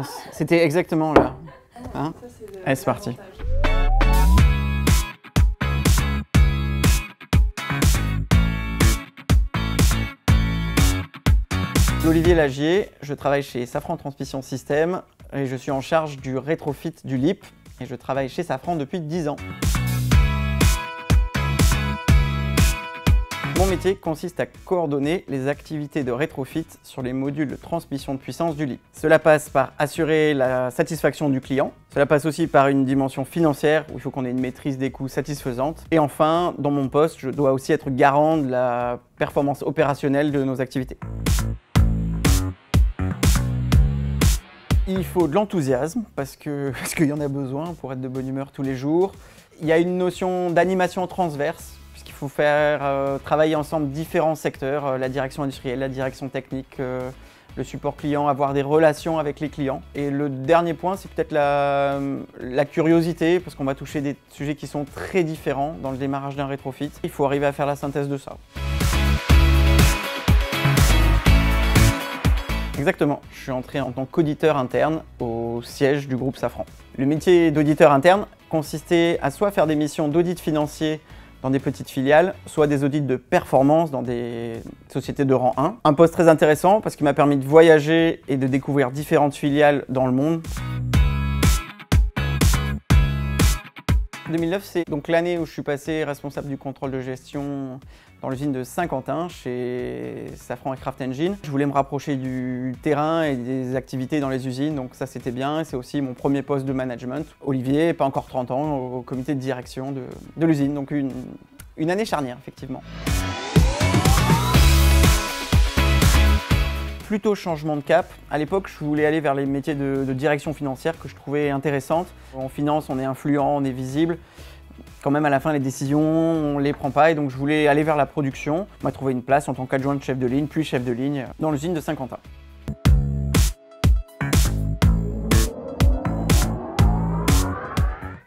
mince, c'était exactement là. Hein? Allez, c'est parti. Olivier Lagier, je travaille chez Safran Transmission Système et je suis en charge du rétrofit du LEAP et je travaille chez Safran depuis 10 ans. Mon métier consiste à coordonner les activités de rétrofit sur les modules de transmission de puissance du LEAP. Cela passe par assurer la satisfaction du client. Cela passe aussi par une dimension financière où il faut qu'on ait une maîtrise des coûts satisfaisante. Et enfin, dans mon poste, je dois aussi être garant de la performance opérationnelle de nos activités. Il faut de l'enthousiasme parce qu'il y en a besoin pour être de bonne humeur tous les jours. Il y a une notion d'animation transverse puisqu'il faut faire travailler ensemble différents secteurs, la direction industrielle, la direction technique, le support client, avoir des relations avec les clients. Et le dernier point, c'est peut-être la curiosité parce qu'on va toucher des sujets qui sont très différents dans le démarrage d'un rétrofit. Il faut arriver à faire la synthèse de ça. Exactement, je suis entré en tant qu'auditeur interne au siège du groupe Safran. Le métier d'auditeur interne consistait à soit faire des missions d'audit financier dans des petites filiales, soit des audits de performance dans des sociétés de rang 1. Un poste très intéressant parce qu'il m'a permis de voyager et de découvrir différentes filiales dans le monde. 2009, c'est donc l'année où je suis passé responsable du contrôle de gestion dans l'usine de Saint-Quentin chez Safran Aircraft Engine. Je voulais me rapprocher du terrain et des activités dans les usines, donc ça c'était bien. C'est aussi mon premier poste de management. Olivier, pas encore 30 ans, au comité de direction de l'usine, donc une année charnière effectivement. Plutôt changement de cap. À l'époque, je voulais aller vers les métiers de direction financière que je trouvais intéressantes. En finance, on est influent, on est visible. Quand même, à la fin, les décisions, on ne les prend pas et donc je voulais aller vers la production. On m'a trouvé une place en tant qu'adjoint de chef de ligne, puis chef de ligne dans l'usine de Saint-Quentin.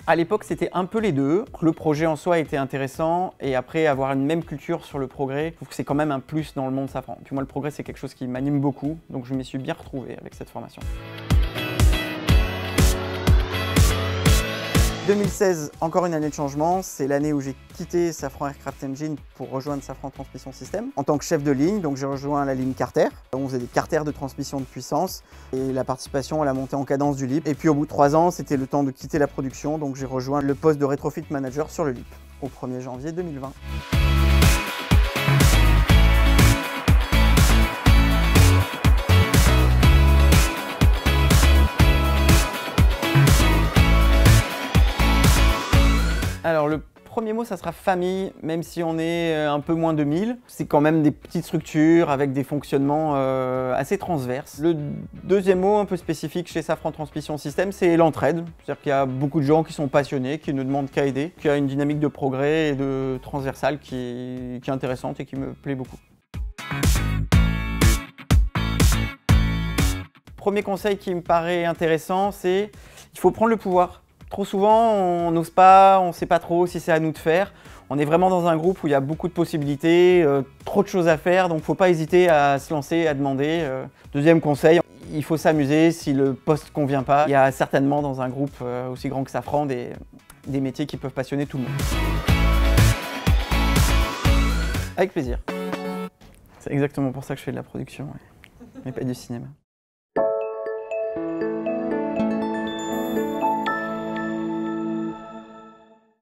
À l'époque, c'était un peu les deux. Le projet en soi était intéressant et après, avoir une même culture sur le progrès, je trouve que c'est quand même un plus dans le monde Safran. Puis moi, le progrès, c'est quelque chose qui m'anime beaucoup, donc je m'y suis bien retrouvé avec cette formation. 2016, encore une année de changement, c'est l'année où j'ai quitté Safran Aircraft Engine pour rejoindre Safran Transmission Système en tant que chef de ligne. Donc j'ai rejoint la ligne Carter. On faisait des carters de transmission de puissance et la participation à la montée en cadence du LEAP. Et puis au bout de 3 ans, c'était le temps de quitter la production, donc j'ai rejoint le poste de rétrofit manager sur le LEAP au 1er janvier 2020. Alors le premier mot, ça sera famille, même si on est un peu moins de 1000. C'est quand même des petites structures avec des fonctionnements assez transverses. Le deuxième mot un peu spécifique chez Safran Transmission Système, c'est l'entraide. C'est-à-dire qu'il y a beaucoup de gens qui sont passionnés, qui ne demandent qu'à aider, qui a une dynamique de progrès et de transversale qui est intéressante et qui me plaît beaucoup. Premier conseil qui me paraît intéressant, c'est qu'il faut prendre le pouvoir. Trop souvent, on n'ose pas, on ne sait pas trop si c'est à nous de faire. On est vraiment dans un groupe où il y a beaucoup de possibilités, trop de choses à faire, donc il ne faut pas hésiter à se lancer, à demander. Deuxième conseil, il faut s'amuser. Si le poste ne convient pas, il y a certainement dans un groupe aussi grand que Safran des métiers qui peuvent passionner tout le monde. Avec plaisir. C'est exactement pour ça que je fais de la production, mais pas du cinéma.